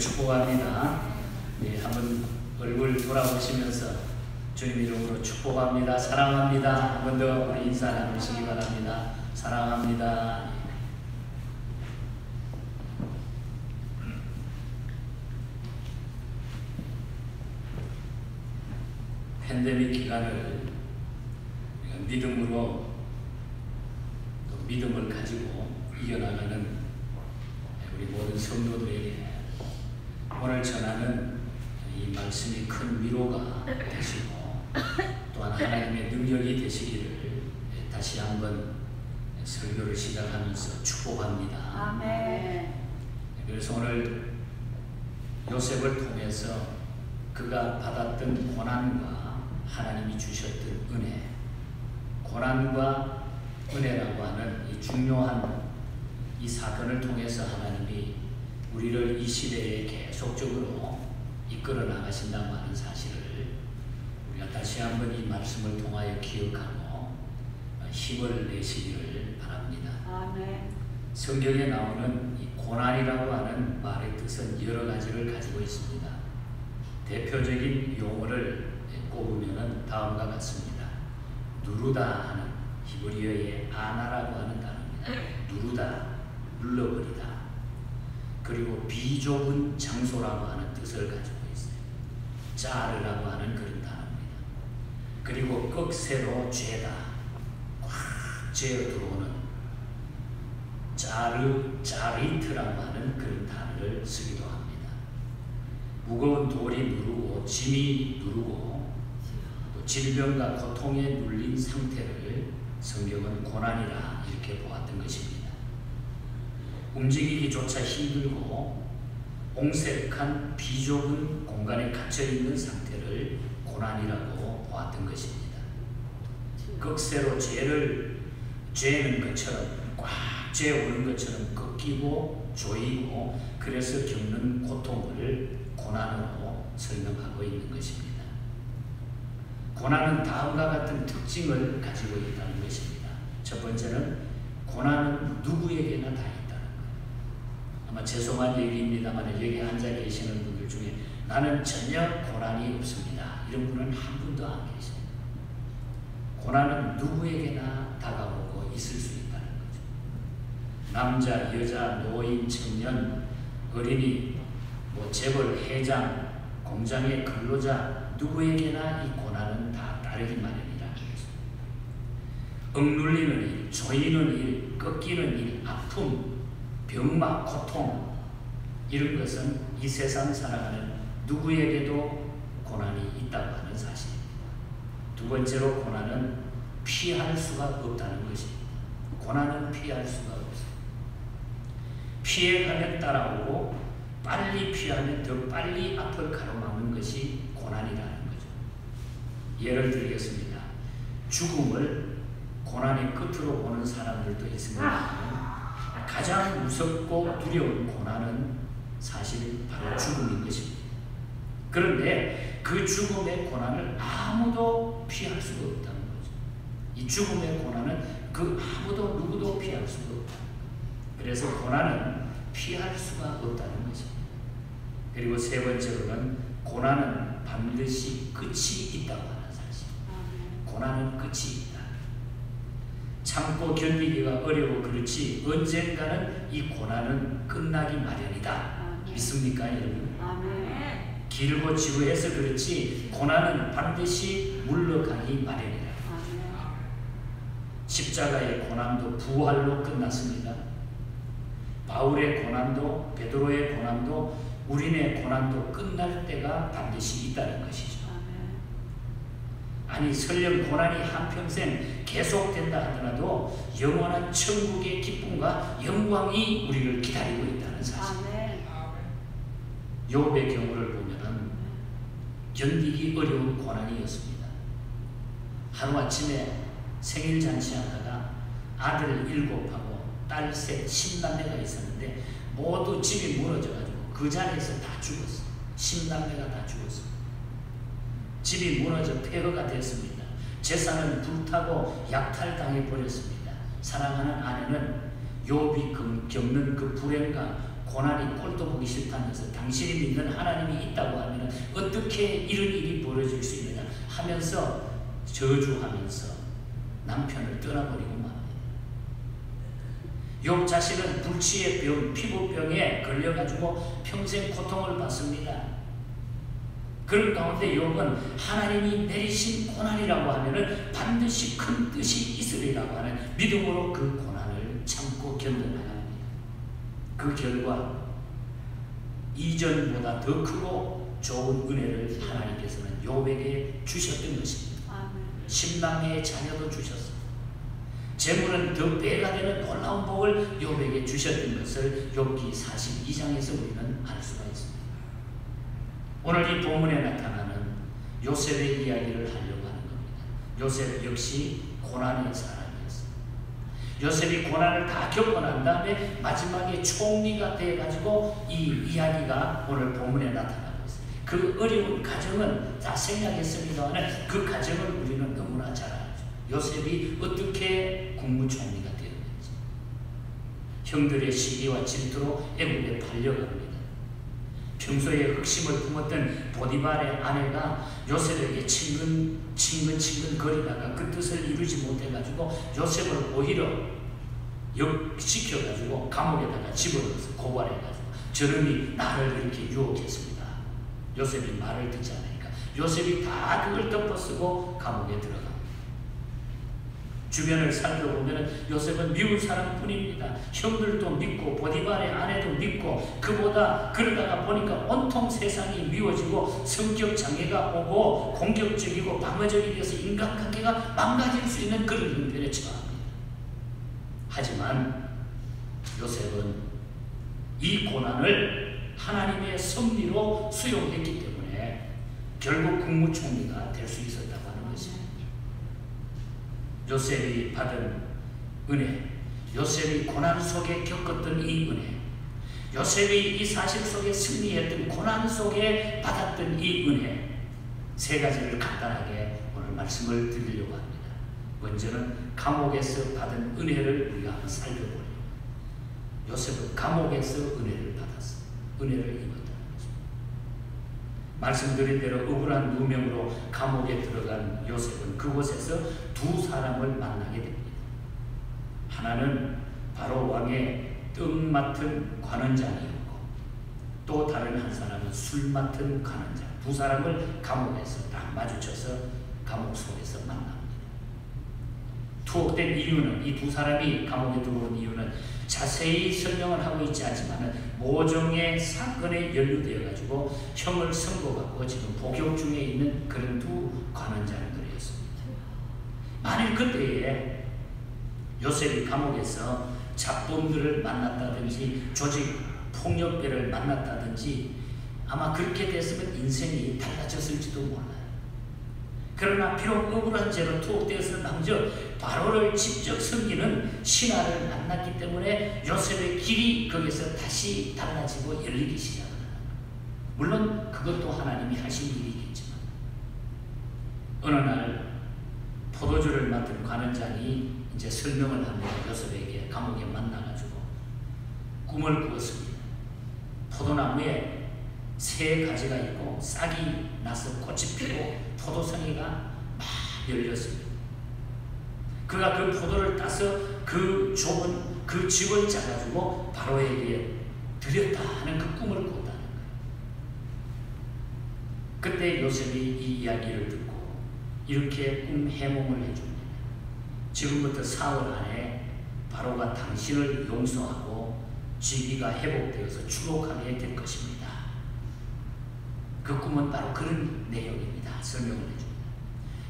축복합니다. 네, 한번 얼굴 돌아보시면서 주님 이름으로 축복합니다. 사랑합니다. 한 번 더 우리 인사 나누시기 바랍니다. 사랑합니다. 팬데믹 기간을 믿음으로 또 믿음을 가지고 이겨나가는 우리 모든 성도들에게 오늘 전하는 이 말씀이 큰 위로가 되시고 또한 하나님의 능력이 되시기를 다시 한번 설교를 시작하면서 축복합니다. 아멘. 그래서 오늘 요셉을 통해서 그가 받았던 고난과 하나님이 주셨던 은혜, 고난과 은혜라고 하는 이 중요한 이 사건을 통해서 하나님이 우리를 이 시대에 계속적으로 이끌어 나가신다고 하는 사실을 우리가 다시 한번 이 말씀을 통하여 기억하고 힘을 내시기를 바랍니다. 아멘. 성경에 나오는 이 고난이라고 하는 말의 뜻은 여러 가지를 가지고 있습니다. 대표적인 용어를 꼽으면 다음과 같습니다. 누르다 하는 히브리어의 아나라고 하는 단어입니다. 누르다, 눌러버리다. 그리고 비좁은 장소라고 하는 뜻을 가지고 있어요. 짜르라고 하는 그런 단어입니다. 그리고 꺽쇠로 죄다, 꽉 죄어 들어오는 짜리트라고 하는 그런 단어를 쓰기도 합니다. 무거운 돌이 누르고 짐이 누르고 또 질병과 고통에 눌린 상태를 성경은 고난이라 이렇게 보았던 것입니다. 움직이기조차 힘들고 옹색한 비좁은 공간에 갇혀있는 상태를 고난이라고 보았던 것입니다. 꺽쇠로 죄는 것처럼 꽉 죄어오는 것처럼 꺾이고 조이고 그래서 겪는 고통을 고난으로 설명하고 있는 것입니다. 고난은 다음과 같은 특징을 가지고 있다는 것입니다. 첫 번째는 고난은 누구에게나 다 있다는 거예요. 아마 죄송한 얘기입니다만 여기 앉아 계시는 분들 중에 나는 전혀 고난이 없습니다. 이런 분은 한 분도 안 계십니다. 고난은 누구에게나 다가오고 있을 수 있다는 거죠. 남자, 여자, 노인, 청년, 어린이, 재벌, 회장, 공장의 근로자 누구에게나 이 고난은 다 다르기 마련이라는 것입니다. 억눌리는 일, 조이는 일, 꺾이는 일, 아픔, 병마, 고통 이런 것은 이 세상 살아가는 누구에게도 고난이 있다고 하는 사실입니다. 두 번째로 고난은 피할 수가 없다는 것입니다. 고난은 피할 수가 없어요. 피해가면 따라오고 빨리 피하면 더 빨리 앞을 가로막는 것이 고난이라는 거죠. 예를 들겠습니다. 죽음을 고난의 끝으로 보는 사람들도 있습니다. 가장 무섭고 두려운 고난은 사실 바로 죽음인 것입니다. 그런데 그 죽음의 고난을 아무도 피할 수가 없다는 거죠. 이 죽음의 고난은 그 아무도 누구도 피할 수가 없다는 거죠. 그래서 고난은 피할 수가 없다는 것입니다. 그리고 세 번째로는 고난은 반드시 끝이 있다고 하는 사실. 고난은 끝이 있다. 참고 견디기가 어려워 그렇지 언젠가는 이 고난은 끝나기 마련이다. 믿습니까 여러분? 아멘. 길고 지루해서 그렇지 고난은 반드시 물러가기 마련이다. 십자가의 고난도 부활로 끝났습니다. 바울의 고난도 베드로의 고난도 우리의 고난도 끝날 때가 반드시 있다는 것이죠. 아니 설령 고난이 한평생 계속된다 하더라도 영원한 천국의 기쁨과 영광이 우리를 기다리고 있다는 사실. 욥의 경우를 보면은 견디기 어려운 고난이었습니다. 하루아침에 생일 잔치하다가 아들 7하고 딸 셋 10남매가 있었는데 모두 집이 무너져가지고 그 자리에서 다 죽었어요. 10남매가 다 죽었어요. 집이 무너져 폐허가 됐습니다. 재산은 불타고 약탈당해 버렸습니다. 사랑하는 아내는 욥이 겪는 그 불행과 고난이 꼴도 보기 싫다면서 당신이 믿는 하나님이 있다고 하면 어떻게 이런 일이 벌어질 수 있느냐 하면서 저주하면서 남편을 떠나버리고 맙니다. 욥 자신은 불치의 병, 피부병에 걸려가지고 평생 고통을 받습니다. 그런 가운데 욥은 하나님이 내리신 고난이라고 하면은 반드시 큰 뜻이 있으리라고 하는 믿음으로 그 고난을 참고 견뎌나갑니다. 그 결과 이전보다 더 크고 좋은 은혜를 하나님께서는 욥에게 주셨던 것입니다. 신랑의 자녀도 주셨습니다. 재물은 더 배가 되는 놀라운 복을 욥에게 주셨던 것을 욥기 42장에서 우리는 알 수가 있습니다. 오늘 이 본문에 나타나는 요셉의 이야기를 하려고 하는 겁니다. 요셉 역시 고난의 사람이었습니다. 요셉이 고난을 다 겪고 난 다음에 마지막에 총리가 되어가지고 이 이야기가 오늘 본문에 나타나고 있습니다. 그 어려운 과정은 다 생략했습니다만 그 과정을 우리는 너무나 잘 알죠. 요셉이 어떻게 국무총리가 되었는지, 형들의 시기와 질투로 애국에 팔려갑니다. 평소에 흑심을 품었던 보디발의 아내가 요셉에게 친근 거리다가 그 뜻을 이루지 못해가지고 요셉을 오히려 역시켜가지고 감옥에다가 집어넣어서 고발해가지고 저놈이 나를 이렇게 유혹했습니다. 요셉이 말을 듣지 않으니까 요셉이 다 그걸 덮어쓰고 감옥에 들어갑니다. 주변을 살펴보면 요셉은 미운 사람뿐입니다. 형들도 믿고 보디발의 아내도 믿고 그보다 그러다가 보니까 온통 세상이 미워지고 성격 장애가 오고 공격적이고 방어적이 되어서 인간관계가 망가질 수 있는 그런 형편에 처합니다. 하지만 요셉은 이 고난을 하나님의 섭리로 수용했기 때문에 결국 국무총리가 될 수 있었다고 하는 것입니다. 요셉이 받은 은혜, 요셉이 고난 속에 겪었던 이 은혜, 요셉이 이 사실 속에 승리했던 고난 속에 받았던 이 은혜, 세 가지를 간단하게 오늘 말씀을 드리려고 합니다. 먼저는 감옥에서 받은 은혜를 우리가 한번 살펴보려고. 요셉은 감옥에서 은혜를 받았어요. 은혜를 입었다는 것입니다. 말씀드린 대로 억울한 누명으로 감옥에 들어간 요셉은 그곳에서 두 사람을 만나게 됩니다. 하나는 바로 왕의 떡 맡은 관원장이었고 또 다른 한 사람은 술 맡은 관원장. 두 사람을 감옥에서 딱 마주쳐서 감옥 속에서 만납니다. 투옥된 이유는, 이 두 사람이 감옥에 들어온 이유는 자세히 설명을 하고 있지 않지만 모종의 사건에 연루되어 가지고 형을 선고받고 지금 복역 중에 있는 그런 두 관원장들이었습니다. 만일 그때에 요셉이 감옥에서 잡범들을 만났다든지 조직 폭력배를 만났다든지 아마 그렇게 됐으면 인생이 달라졌을지도 몰라요. 그러나 비록 억울한 죄로 투옥되어서 남저 바로를 직접 섬기는 신하를 만났기 때문에 요셉의 길이 거기서 다시 달라지고 열리기 시작합니다. 물론 그것도 하나님이 하신 일이겠지만 어느 날 포도주를 맡은 관원장이 이제 설명을 합니다. 요셉에게 감옥에 만나가지고 꿈을 꾸었습니다. 포도나무에 새 가지가 있고 싹이 나서 꽃이 피고 포도송이가 막 열렸습니다. 그가 그 포도를 따서 그 좁은 그 집을 짜가지고 바로에게 드렸다 하는 그 꿈을 꿨다는 거예요. 그때 요셉이 이 이야기를 듣고 이렇게 꿈 해몽을 해줍니다. 지금부터 사흘 안에 바로가 당신을 용서하고 지위가 회복되어서 추록하게 될 것입니다. 그 꿈은 바로 그런 내용입니다. 설명을 해줍니다.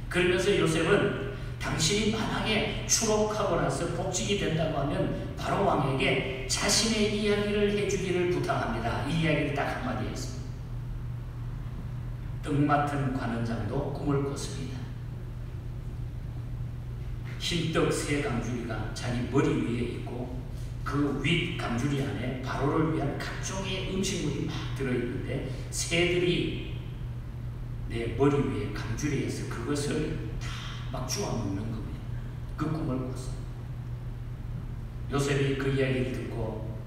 그러면서 요셉은 당신이 만약에 추록하고 나서 복직이 된다고 하면 바로 왕에게 자신의 이야기를 해주기를 부탁합니다. 이 이야기를 딱 한마디 했습니다. 떡 맡은 관원장도 꿈을 꿨습니다. 흰떡 새 강주리가 자기 머리 위에 있고 그 윗 강주리 안에 바로를 위한 각종의 음식물이 막 들어있는데 새들이 내 머리 위에 강주리에서 그것을 다 막 주워 먹는 겁니다. 그 꿈을 꿨어요. 요셉이 그 이야기를 듣고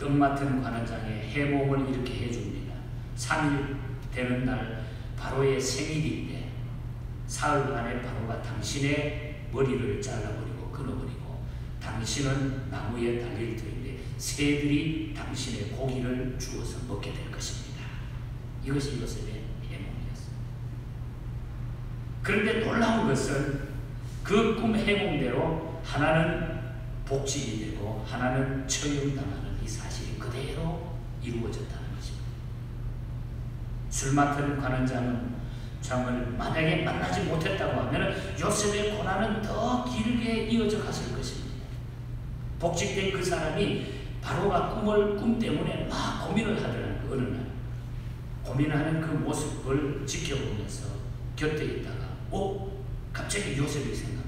떡 맡은 관원장의 해몽을 이렇게 해줍니다. 3일 되는 날 바로의 생일인데 사흘 안에 바로가 당신의 머리를 잘라버리고 끊어버리고 당신은 나무에 달릴 터인데 새들이 당신의 고기를 주어서 먹게 될 것입니다. 이것이 요셉의 해몽이었습니다. 그런데 놀라운 것은 그 꿈 해몽대로 하나는 복직이 되고 하나는 처형당하는 이 사실이 그대로 이루어졌다는 것입니다. 술 맡은 관원장을 만약에 만나지 못했다고 하면 요셉의 고난은 더 길게 이어져 갔을 것입니다. 복직된 그 사람이 바로가 꿈 때문에 막 고민을 하더라는 그 어느 날 고민하는 그 모습을 지켜보면서 곁에 있다가 갑자기 요셉이 생각나.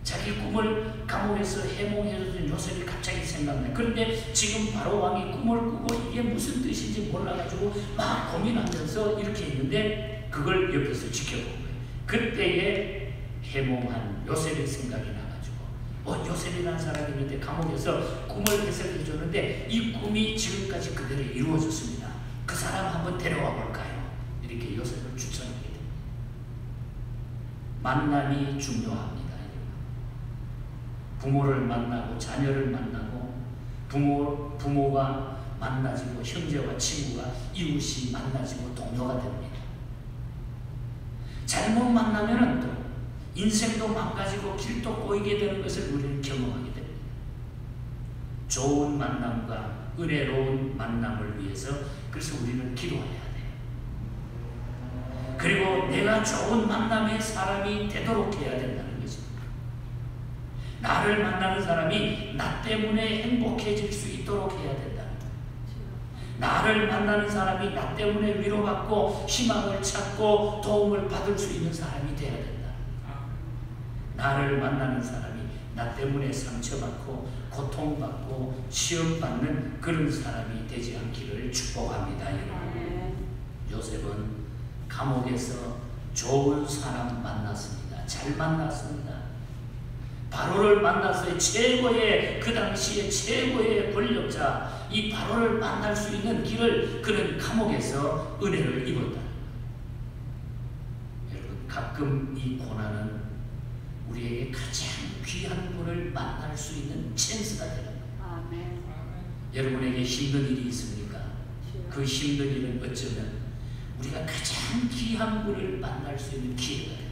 자기 꿈을 감옥에서 해몽해주던 요셉이 갑자기 생각나. 그런데 지금 바로 왕이 꿈을 꾸고 이게 무슨 뜻인지 몰라가지고 막 고민하면서 이렇게 있는데 그걸 옆에서 지켜본 거예요. 그때에 해몽한 요셉의 생각이 나가지고 요셉이라는 사람이 있는데 감옥에서 꿈을 해석해 줬는데 이 꿈이 지금까지 그대로 이루어졌습니다. 그 사람 한번 데려와 볼까요? 이렇게 요셉을 추천하게 됩니다. 만남이 중요합니다. 부모를 만나고 자녀를 만나고 부모가 만나지고 형제와 친구가 이웃이 만나지고 동료가 됩니다. 잘못 만나면 또 인생도 망가지고 길도 꼬이게 되는 것을 우리는 경험하게 됩니다. 좋은 만남과 은혜로운 만남을 위해서 그래서 우리는 기도해야 돼요. 그리고 내가 좋은 만남의 사람이 되도록 해야 된다는 것입니다. 나를 만나는 사람이 나 때문에 행복해질 수 있도록 해야 된다. 나를 만나는 사람이 나 때문에 위로받고 희망을 찾고 도움을 받을 수 있는 사람이 되어야 된다. 나를 만나는 사람이 나 때문에 상처받고 고통받고 시험받는 그런 사람이 되지 않기를 축복합니다. 요셉은 감옥에서 좋은 사람 만났습니다. 잘 만났습니다. 바로를 만났어요. 그 당시에 최고의 권력자 이 바로를 만날 수 있는 길을 그는 감옥에서 은혜를 입었다. 여러분 가끔 이 고난은 우리에게 가장 귀한 분을 만날 수 있는 찬스가 되는 거예요. 아멘. 여러분에게 힘든 일이 있습니까? 그 힘든 일은 어쩌면 우리가 가장 귀한 분을 만날 수 있는 기회가 된다.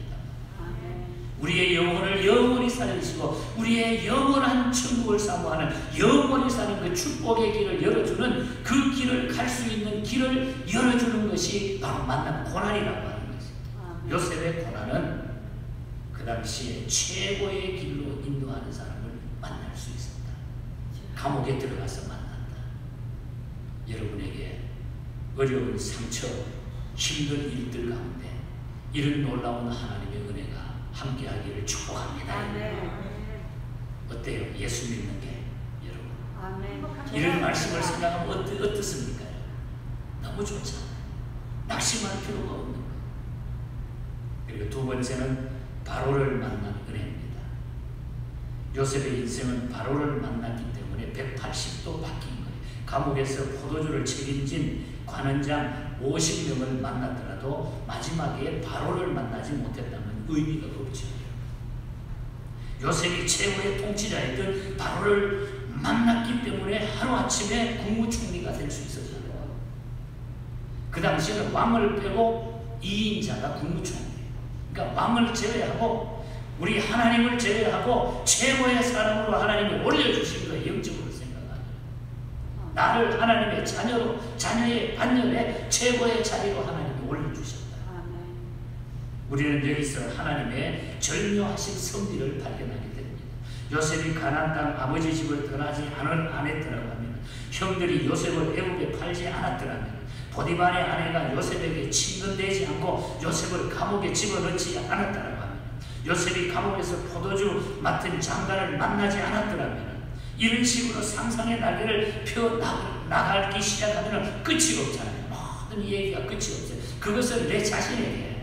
우리의 영혼을 영원히 살리시고 우리의 영원한 천국을 사모하는 영원히 사는 그 축복의 길을 열어주는 그 길을 갈 수 있는 길을 열어주는 것이 바로 만남 고난이라고 하는 것입니다. 요셉의 고난은 그 당시에 최고의 길로 인도하는 사람을 만날 수 있었다. 감옥에 들어가서 만난다. 여러분에게 어려운 상처, 힘든 일들 가운데 이런 놀라운 하나님의 은혜가 함께하기를 축복합니다. 어때요? 예수 믿는 게 여러분 이런 말씀을 생각하면 어떻습니까? 너무 좋잖아요. 낙심할 필요가 없는 거예요. 그리고 두 번째는 바로를 만난 은혜입니다. 요셉의 인생은 바로를 만났기 때문에 180도 바뀐 거예요. 감옥에서 포도주를 책임진 관원장 50명을 만났더라도 마지막에 바로를 만나지 못했다면 의미가 없죠. 요셉이 최고의 통치자였던 바로를 만났기 때문에 하루아침에 국무총리가 될 수 있었잖아요. 그 당시에는 왕을 빼고 2인자가 국무총리. 그러니까 왕을 제외하고 우리 하나님을 제외하고 최고의 사람으로 하나님이 올려주신 거예요. 영적으로 생각하면. 나를 하나님의 자녀의 반열에 최고의 자리로 하나님이 올려주셨다. 우리는 여기서 하나님의 절묘하신 섭리를 발견하게 됩니다. 요셉이 가나안 땅 아버지 집을 떠나지 않았더라고 하면, 형들이 요셉을 애굽에 팔지 않았더라면, 보디발의 아내가 요셉에게 친근되지 않고 요셉을 감옥에 집어넣지 않았더라고 하면, 요셉이 감옥에서 포도주 맡은 장관을 만나지 않았더라면, 이런 식으로 상상의 날개를 펴나가기 시작하면 끝이 없잖아요. 모든 얘기가 끝이 없어요. 그것을 내 자신에게,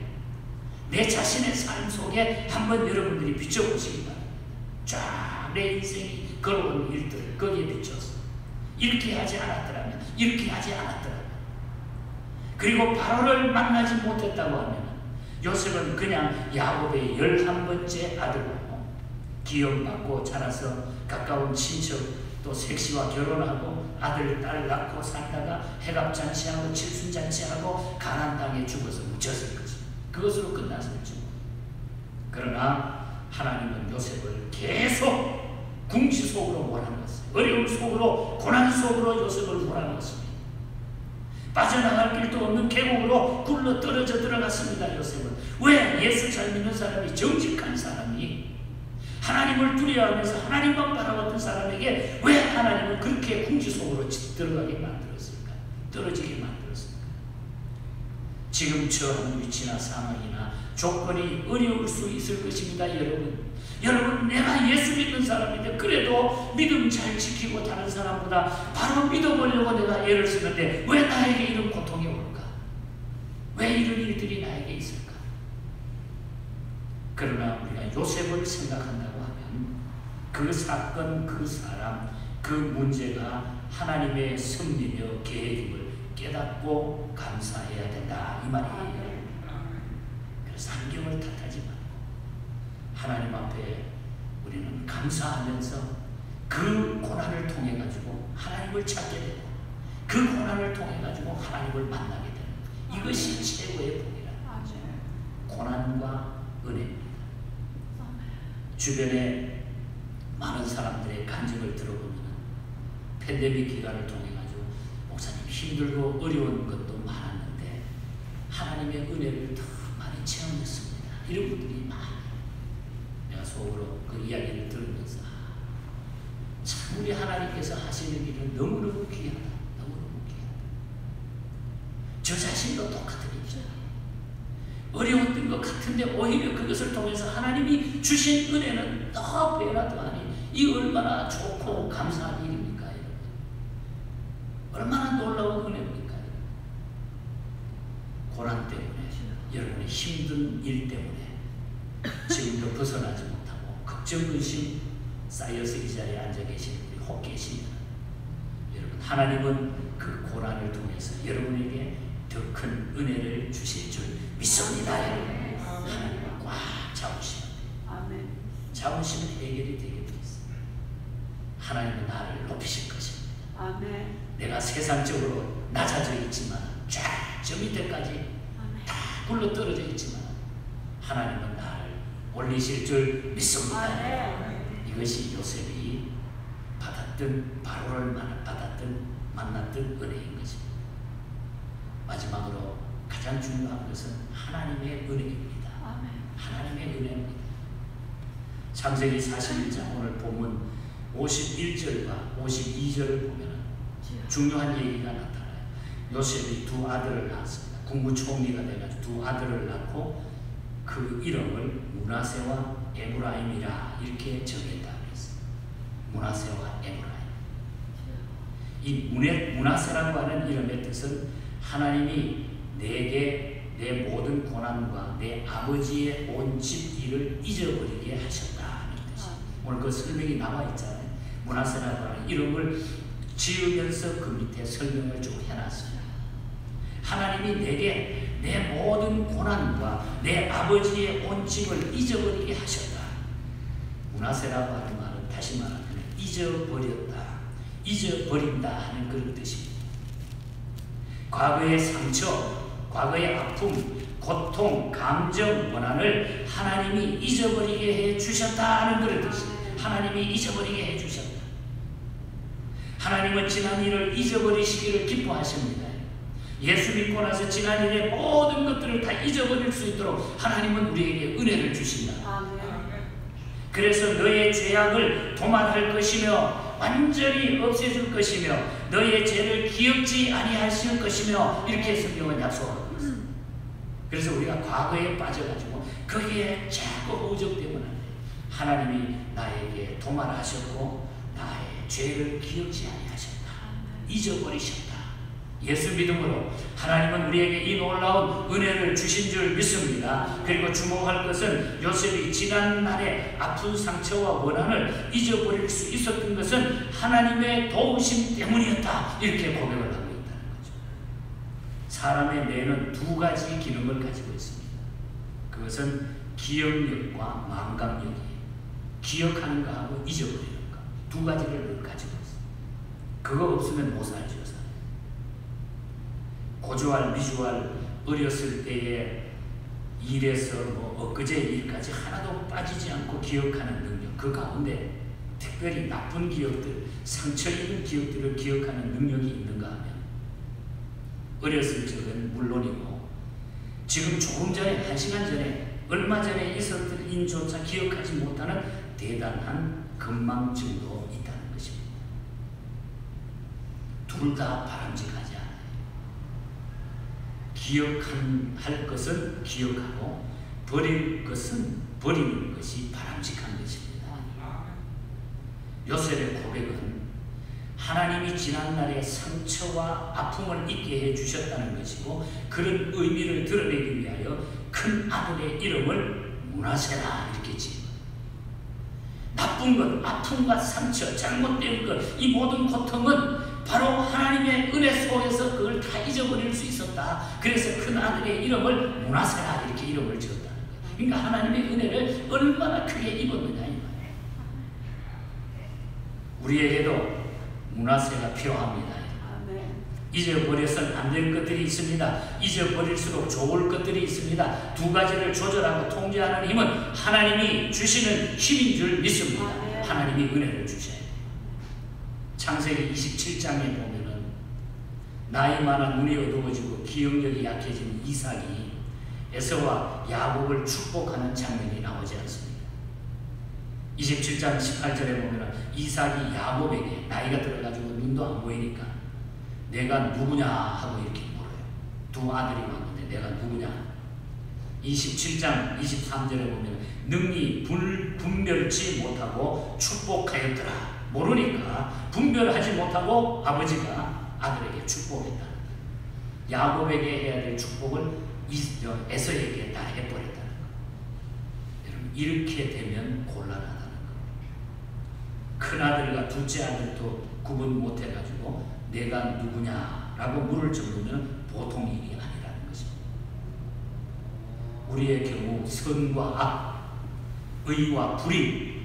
내 자신의 삶 속에 한번 여러분들이 비춰보시기 바랍니다. 쫙 내 인생이 걸어온 일들 거기에 비춰서 이렇게 하지 않았더라면, 이렇게 하지 않았더라면, 그리고 바로를 만나지 못했다고 하면 요셉은 그냥 야곱의 11번째 아들로 기억받고 자라서 가까운 친척 또 색시와 결혼하고 아들, 딸 낳고 살다가 해갑잔치하고 칠순잔치하고 가나안 땅에 죽어서 묻혔을 거죠. 그것으로 끝났었죠. 그러나 하나님은 요셉을 계속 궁지 속으로 몰아넣었어요. 어려움 속으로, 고난 속으로 요셉을 몰아넣었습니다. 빠져나갈 길도 없는 계곡으로 굴러 떨어져 들어갔습니다. 요셉은. 왜? 예수 잘 믿는 사람이, 정직한 사람이, 하나님을 두려워하면서 하나님만 바라봤던 사람에게 왜 하나님은 그렇게 궁지 속으로 들어가게 만들었을까? 떨어지게 만들었을까? 지금 처한 위치나 상황이나 조건이 어려울 수 있을 것입니다. 여러분, 내가 예수 믿는 사람인데 그래도 믿음 잘 지키고 다른 사람보다 바로 믿어보려고 내가 애를 쓰는데 왜 나에게 이런 고통이 올까? 왜 이런 일들이 나에게 있을까? 그러나 우리가 요셉을 생각한다고 하면 그 사건, 그 사람, 그 문제가 하나님의 섭리며 계획임을 깨닫고 감사해야 된다, 이 말이에요. 그래서 환경을 탓하지 말고 하나님 앞에 우리는 감사하면서 그 고난을 통해 가지고 하나님을 찾게 되고 그 고난을 통해 가지고 하나님을 만나게 되는, 이것이 최고의 복이라. 고난과 은혜입니다. 주변에 많은 사람들의 간증을 들어보면 팬데믹 기간을 통해 가지고 목사님 힘들고 어려운 것도 많았는데 하나님의 은혜를 더 많이 체험했습니다, 이런 분들이 많아요. 내가 속으로 그 이야기를 들으면서 참 우리 하나님께서 하시는 일은 너무너무 귀하다, 너무너무 귀하다. 저 자신도 똑같은 일이죠. 어려웠던 것 같은데 오히려 그것을 통해서 하나님이 주신 은혜는 더 배나 더하니 이 얼마나 좋고 감사한 일입니까, 여러분? 얼마나 놀라운 은혜입니까? 고난 때문에, 여러분의 힘든 일 때문에 지금도 벗어나지 못하고 걱정, 근심 쌓여서 이 자리에 앉아 계신 우리 혹계시면 여러분, 하나님은 그 고난을 통해서 여러분에게 더 큰 은혜를 주실 줄 믿습니다. 여러분, 하나님을 꽉 잡으시면 돼요. 잡으시면 해결이 되게 돼 있어요. 하나님은 나를 높이실 것입니다. 내가 세상적으로 낮아져 있지만 쫙 저 밑에까지 다 굴러 떨어져 있지만 하나님은 나를 올리실 줄 믿습니다. 이것이 요셉이 받았던, 바로를 만났던 은혜인 것입니다. 마지막으로 가장 중요한 것은 하나님의 은혜입니다. 하나님의 은혜입니다. 창세기 41장 오늘 보면 51절과 52절을 보면 중요한 얘기가 나타나요. 요셉이 두 아들을 낳았습니다. 국무총리가 돼가지고 두 아들을 낳고 그 이름을 므낫세와 에브라임이라 이렇게 정했다 그랬어요. 므낫세와 에브라임. 이 므낫세라고 하는 이름의 뜻은 하나님이 내게 내 모든 고난과 내 아버지의 온 집 일을 잊어버리게 하셨다 하는 뜻이에요. 오늘 그 설명이 나와 있잖아요. 므낫세라고 하는 이름을 지으면서 그 밑에 설명을 쭉 해놨어요. 하나님이 내게 내 모든 고난과 내 아버지의 온 집을 잊어버리게 하셨다. 므낫세라고 하는 말은 다시 말하면 잊어버렸다, 잊어버린다 하는 그런 뜻입니다. 과거의 상처, 과거의 아픔, 고통, 감정, 원한을 하나님이 잊어버리게 해주셨다 하는 그런 뜻입니다. 하나님이 잊어버리게 해주셨다. 하나님은 지난 일을 잊어버리시기를 기뻐하십니다. 예수 믿고 나서 지난 일의 모든 것들을 다 잊어버릴 수 있도록 하나님은 우리에게 은혜를 주신다. 그래서 너의 죄악을 도말할 것이며 완전히 없애줄 것이며 너의 죄를 기억지 아니하실 것이며 이렇게 성경은 약속하고 있습니다. 그래서 우리가 과거에 빠져가지고 거기에 자꾸 의적되면 안 돼요. 하나님이 나에게 도말하셨고 나의 죄를 기억지 아니하셨다, 잊어버리셨다. 예수 믿음으로 하나님은 우리에게 이 놀라운 은혜를 주신 줄 믿습니다. 그리고 주목할 것은 요셉이 지난 날의 아픈 상처와 원한을 잊어버릴 수 있었던 것은 하나님의 도우심 때문이었다. 이렇게 고백을 하고 있다는 거죠. 사람의 뇌는 두 가지 기능을 가지고 있습니다. 그것은 기억력과 망각력이에요. 기억하는 거하고 잊어버리는 거. 두 가지를 가지고 있어요. 그거 없으면 못 살죠. 고주할 미주할 어렸을 때의 일에서 엊그제 일까지 하나도 빠지지 않고 기억하는 능력, 그 가운데 특별히 나쁜 기억들, 상처 입은 기억들을 기억하는 능력이 있는가 하면 어렸을 적은 물론이고 지금 조금 전에, 1시간 전에, 얼마 전에 있었던 일조차 기억하지 못하는 대단한 건망증도 있다는 것입니다. 둘 다 바람직하지 않아요. 기억할 것은 기억하고 버릴 것은 버리는 것이 바람직한 것입니다. 요셉의 고백은 하나님이 지난날의 상처와 아픔을 잊게 해주셨다는 것이고 그런 의미를 드러내기 위하여 큰 아들의 이름을 므낫세라 이렇게 지은 거예요. 나쁜 것, 아픔과 상처, 잘못된 것, 이 모든 고통은 바로 하나님의 은혜 속에서 그걸 다 잊어버릴 수 있었다. 그래서 큰 아들의 이름을 므낫세라 이렇게 이름을 지었다는 거예요. 그러니까 하나님의 은혜를 얼마나 크게 입었느냐 이 말이에요. 우리에게도 므낫세가 필요합니다. 잊어버려서는 안 될 것들이 있습니다. 잊어버릴수록 좋을 것들이 있습니다. 두 가지를 조절하고 통제하는 힘은 하나님이 주시는 힘인 줄 믿습니다. 하나님이 은혜를 주셔야 돼요. 창세기 27장에 보면은 나이 많아 눈이 어두워지고 기억력이 약해진 이삭이 에서와 야곱을 축복하는 장면이 나오지 않습니다. 27장 18절에 보면은 이삭이 야곱에게 나이가 들어가지고 눈도 안 보이니까 내가 누구냐 하고 이렇게 물어요. 두 아들이 왔는데 내가 누구냐. 27장 23절에 보면 능히 분별치 못하고 축복하였더라. 모르니까 분별하지 못하고 아버지가 아들에게 축복했다. 야곱에게 해야 될 축복을 에서에게 다 해버렸다는 거. 여러분 이렇게 되면 곤란하다는 거. 큰아들과 둘째 아들도 구분 못해가지고 내가 누구냐라고 물을 정도면 보통 일이 아니라는 것입니다. 우리의 경우 선과 악, 의와 불의,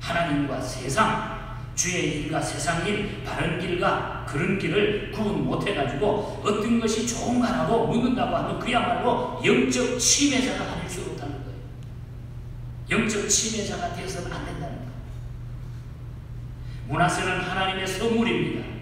하나님과 세상, 주의 일과 세상 일, 바른 길과 그런 길을 구분 못해가지고 어떤 것이 좋은가라고 묻는다고 하면 그야말로 영적 침해자가 아닐 수 없다는 거예요. 영적 침해자가 되어서는 안 된다는 거예요. 므낫세는 하나님의 선물입니다.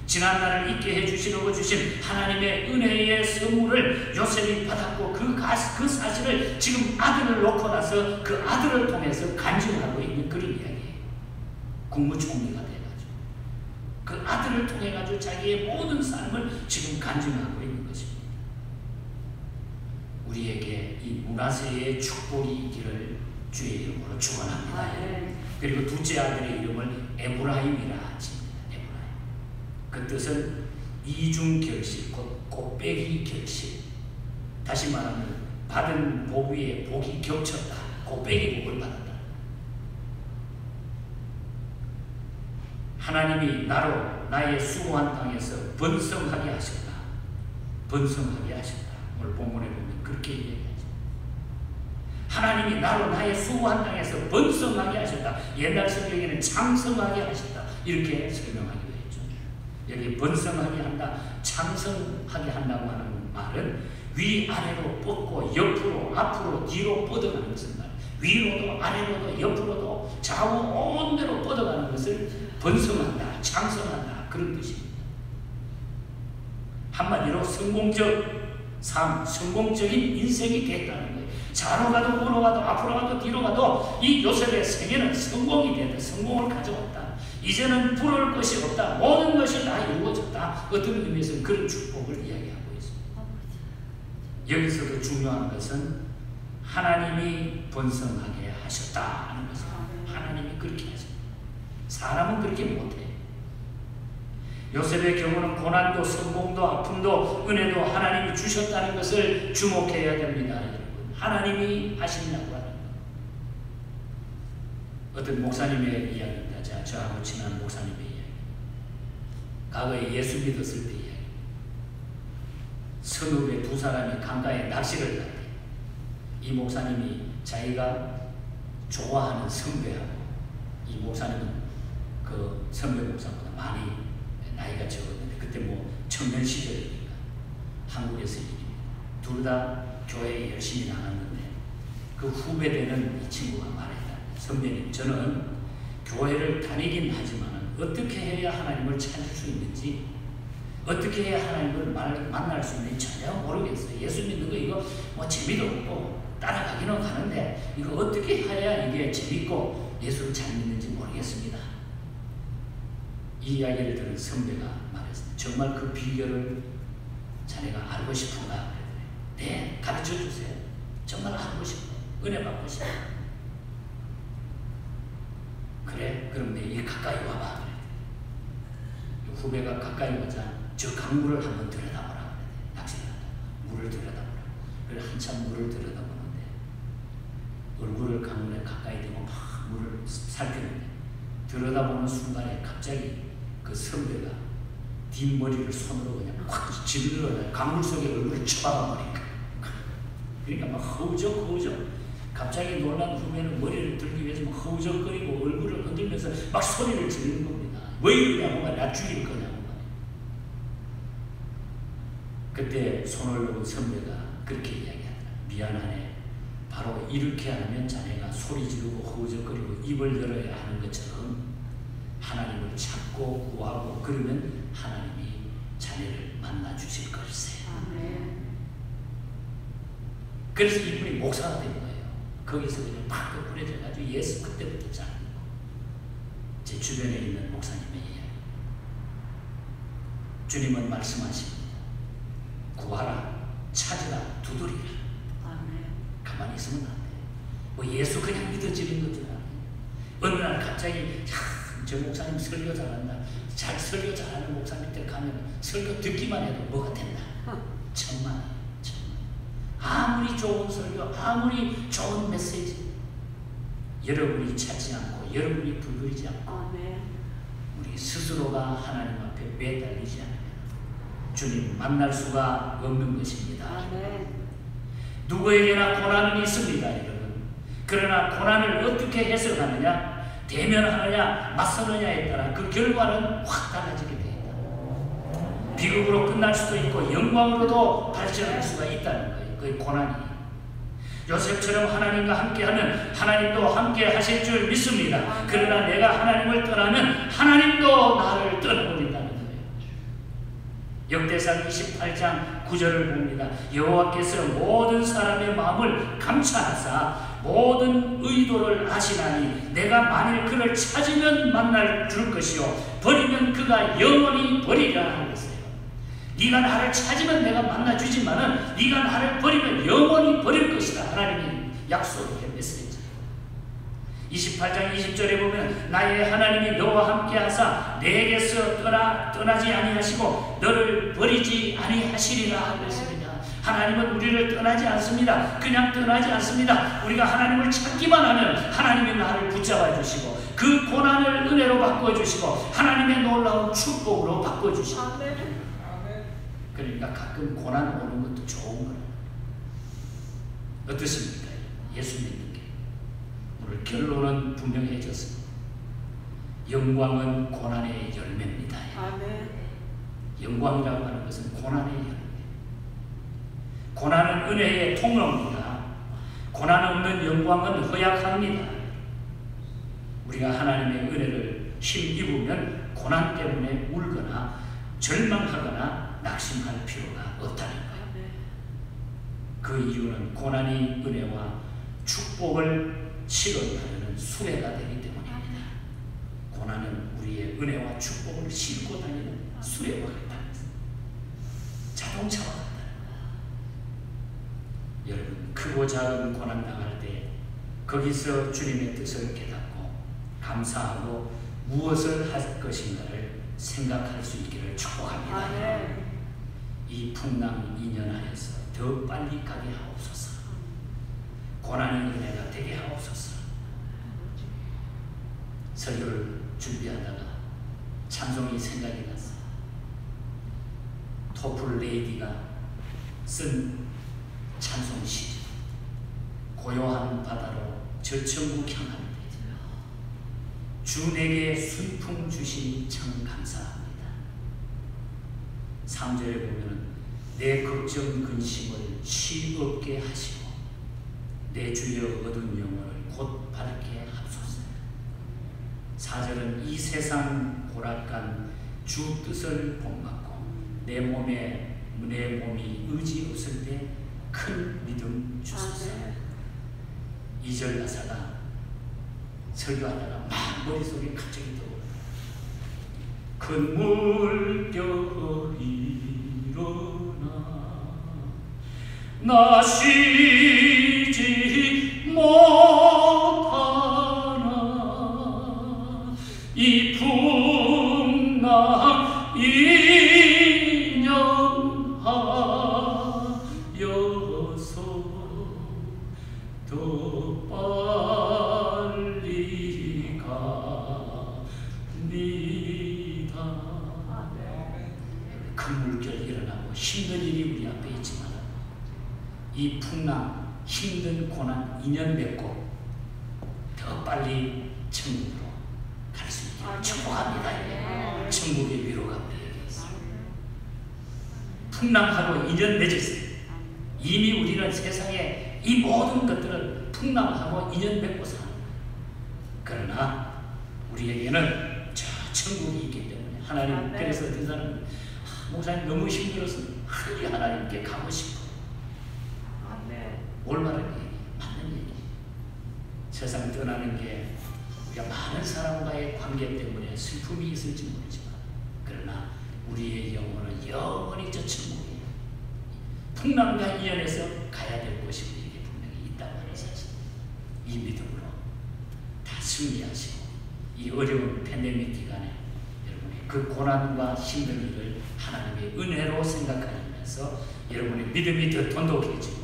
지난날을 잊게 해주시려고 주신 하나님의 은혜의 선물을 요셉이 받았고 그 사실을 지금 아들을 놓고 나서 그 아들을 통해서 간증하고 있는 그런 이야기예요. 국무총리가 돼가지고 그 아들을 통해 가지고 자기의 모든 삶을 지금 간증하고 있는 것입니다. 우리에게 이 므낫세의 축복이 있기를 주의 이름으로 축원합니다. 그리고 둘째 아들의 이름을 에브라임이라 합니다. 그 뜻은 이중결실, 곧 곱빼기 결실. 다시 말하면 받은 복 위에 복이 겹쳤다. 곱빼기 복을 받았다. 하나님이 나로 나의 수고한 땅에서 번성하게 하셨다. 번성하게 하셨다. 오늘 본문에 보면 그렇게 얘기하죠. 하나님이 나로 나의 수고한 땅에서 번성하게 하셨다. 옛날 성경에는 창성하게 하셨다. 이렇게 설명하기도 했죠. 여기 번성하게 한다, 창성하게 한다고 하는 말은 위아래로 뻗고 옆으로, 앞으로, 뒤로 뻗어가는 것을 말해요. 위로도 아래로도 옆으로도 좌우 온데로 뻗어가는 것을 번성한다, 창성한다 그런 뜻입니다. 한마디로 성공적 삶, 성공적인 인생이 됐다는 거예요. 좌로 가도 우로 가도 앞으로 가도 뒤로 가도 이 요셉의 생애는 성공이 됐다. 성공을 가져왔다. 이제는 부러울 것이 없다. 모든 것이 다 이루어졌다. 어떤 의미에서 그런 축복을 이야기하고 있습니다. 여기서도 중요한 것은 하나님이 번성하게 하셨다 하는 것입니다. 하나님이 그렇게 하십니다. 사람은 그렇게 못해. 요셉의 경우는 고난도 성공도 아픔도 은혜도 하나님이 주셨다는 것을 주목해야 됩니다. 여러분, 하나님이 하신다고 하는 것. 어떤 목사님의 이야기입니다. 저하고 친한 목사님의 이야기. 과거에 예수 믿었을 때 이야기. 선읍의 두 사람이 강가에 낚시를 갈 때 이 목사님이 자기가 좋아하는 선배하고, 이 목사님은 그 선배 목사보다 많이 나이가 적었는데 그때 뭐 청년 시절이니까 한국에서 일입니다. 둘 다 교회에 열심히 나갔는데 그 후배되는 이 친구가 말했다. 선배님, 저는 교회를 다니긴 하지만 어떻게 해야 하나님을 찾을 수 있는지, 어떻게 해야 하나님을 만날 수 있는지 전혀 모르겠어요. 예수 믿는 거 이거 뭐 재미도 없고 따라가기는 가는데 이거 어떻게 해야 이게 재밌고 예수를 잘 믿는지 모르겠습니다. 이 이야기를 들은 선배가 말했습니다. 정말 그 비결을 자네가 알고 싶은가? 그랬더니 네, 가르쳐 주세요. 정말 알고 싶어. 은혜 받고 싶어. 그래? 그럼 내 가까이 와봐. 그랬더니 후배가 가까이 오자 저 강물을 한번 들여다보라. 그랬더니 낚시를 한다. 물을 들여다보라. 그래 한참 물을 들여다보는데 얼굴을 강물에 가까이 대고 막 물을 살피는데 들여다보는 순간에 갑자기 그 선배가 뒷머리를 손으로 그냥 확 질러 강물 속에 얼굴을 쳐박아 버리니까, 그러니까 막 허우적 갑자기 놀란 후배는 머리를 들기 위해서 막 허우적거리고 얼굴을 흔들면서 막 소리를 지르는 겁니다. 왜 이러냐고 말이야. 나 죽일 거냐고 말이야. 그때 손을 놓은 선배가 그렇게 이야기하더라. 미안하네. 바로 이렇게 하면 자네가 소리 지르고 허우적거리고 입을 열어야 하는 것처럼 하나님을 찾고 구하고 그러면 하나님이 자네를 만나 주실 걸세. 그래서 이분이 목사가 된 거예요. 거기서 그냥 팍 뿌려져가지고 예수 그때부터 잘 믿고. 제 주변에 있는 목사님의 이야기. 주님은 말씀하십니다. 구하라, 찾으라, 두드리라. 가만히 있으면 안 돼. 뭐 예수 그냥 믿어지는 것들 아니에요. 어느 날 갑자기 저 목사님 설교 잘한다. 잘 설교 잘하는 목사님 때 가면 설교 듣기만 해도 뭐가 된다. 천만. 아무리 좋은 설교, 아무리 좋은 메시지, 여러분이 찾지 않고 여러분이 두드리지 않고 우리 스스로가 하나님 앞에 매달리지 않으면 주님 만날 수가 없는 것입니다. 누구에게나 고난은 있습니다, 여러분. 그러나 고난을 어떻게 해석하느냐, 대면하느냐, 맞서느냐에 따라 그 결과는 확 달라지게 되어 있다. 비극으로 끝날 수도 있고 영광으로도 발전할 수가 있다는 거예요. 그 고난이. 요셉처럼 하나님과 함께하면 하나님도 함께 하실 줄 믿습니다. 그러나 내가 하나님을 떠나면 하나님도 나를 떠나버린다는 거예요. 역대상 28장 9절을 봅니다. 여호와께서 모든 사람의 마음을 감찰하사 모든 의도를 아시나니 내가 만일 그를 찾으면 만날 줄 것이요 버리면 그가 영원히 버리리라 하는 것이에요. 네가 나를 찾으면 내가 만나주지만은 네가 나를 버리면 영원히 버릴 것이다. 하나님이 약속의 메시지. 28장 20절에 보면 나의 하나님이 너와 함께 하사 내게서 떠나지 아니하시고 너를 버리지 아니하시리라 하고 있습니다. 하나님은 우리를 떠나지 않습니다. 그냥 떠나지 않습니다. 우리가 하나님을 찾기만 하면 하나님이 나를 붙잡아 주시고 그 고난을 은혜로 바꿔주시고 하나님의 놀라운 축복으로 바꿔주시고. 그러니까 가끔 고난 오는 것도 좋은 거예요. 어떻습니까? 예수 믿는 게. 오늘 결론은 분명해졌습니다. 영광은 고난의 열매입니다. 아멘. 영광이라고 하는 것은 고난의 열매. 고난은 은혜의 통로입니다. 고난 없는 영광은 허약합니다. 우리가 하나님의 은혜를 힘입으면 고난 때문에 울거나 절망하거나 낙심할 필요가 없다는 거예요. 그 이유는 고난이 은혜와 축복을 실어나르는 수레가 되기 때문입니다. 고난은 우리의 은혜와 축복을 싣고 다니는 수레와 같다는 것입니다. 자동차와 같다는 거예요. 여러분, 크고 작은 고난 당할 때 거기서 주님의 뜻을 깨닫고 감사하고 무엇을 할 것인가를 생각할 수 있기를 축복합니다. 아멘. 이 풍랑 2년 안에서 더 빨리 가게 하옵소서. 고난의 은혜가 되게 하옵소서. 설교를 준비하다가 찬송이 생각이 났어. 토플 레이디가 쓴 찬송시, 고요한 바다로 저 천국 향하는데 주 내게 순풍 주시니 참 감사합니다. 3절에 보면은 내 걱정 근심을 시 없게 하시고 내 주여 어두운 영혼을 곧 밝게 하소서. 4절은 이 세상 고락간 주 뜻을 본받고 내 몸이 의지 없을 때 큰 믿음 주소서. 2절 가사가 설교하다가 막 머릿속에 갑자기 떠오르는 큰 물결 일어나 나 쉬지 못하나 이 풍랑 2년 하여서 더 빨리 갑니다. 큰 물결 일어나고 힘든 일이 우리 앞에 있지만 이 풍랑, 힘든 고난 2년 맺고 더 빨리 천국으로 갈 수 있게 축복합니다. 천국의 위로가 우리에게 있습니다. 풍랑하고 2년 맺었어요. 이미 우리는 세상에 이 모든 것들을 풍랑하고 2년 맺고 사는 거예요. 그러나 우리에게는 저 천국이 있기 때문에 하나님, 그래서 어떤 사람은 목사님 너무 힘들어서 하나님께 가고 싶어요. 올바른 얘기, 맞는 얘기. 세상 떠나는 게 우리가 많은 사람과의 관계 때문에 슬픔이 있을지 모르지만 그러나 우리의 영혼은 영원히 저 천국이에요. 풍랑과 이연에서 가야 될 곳이 우리에게 분명히 있다고 하는 사실. 이 믿음으로 다 승리하시고 이 어려운 팬데믹 기간에 여러분의 그 고난과 힘든 일을 하나님의 은혜로 생각하면서 여러분의 믿음이 더 돈독해지고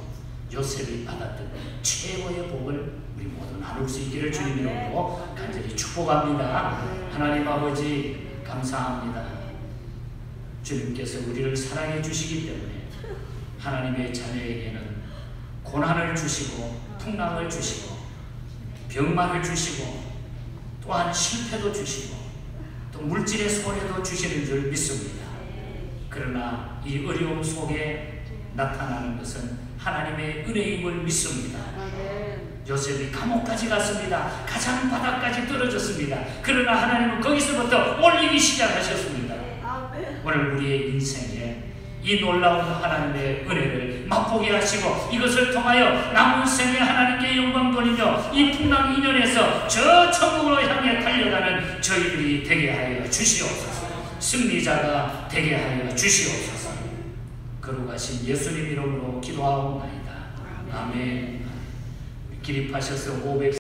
요셉이 받았던 최고의 복을 우리 모두 나눌 수 있기를 주님 이름으로 간절히 축복합니다. 하나님 아버지 감사합니다. 주님께서 우리를 사랑해 주시기 때문에 하나님의 자녀에게는 고난을 주시고 풍랑을 주시고 병만을 주시고 또한 실패도 주시고 또 물질의 손해도 주시는 줄 믿습니다. 그러나 이 어려움 속에 나타나는 것은 하나님의 은혜임을 믿습니다. 요셉이 감옥까지 갔습니다. 가장 바닥까지 떨어졌습니다. 그러나 하나님은 거기서부터 올리기 시작하셨습니다. 오늘 우리의 인생에 이 놀라운 하나님의 은혜를 맛보게 하시고 이것을 통하여 남은 생에 하나님께 영광 돌리며 이 풍랑 2년에서 저 천국으로 향해 달려가는 저희들이 되게 하여 주시옵소서. 승리자가 되게 하여 주시옵소서. 거룩하신 예수님 이름으로 기도하옵나이다. 아멘. 기립하셔서 500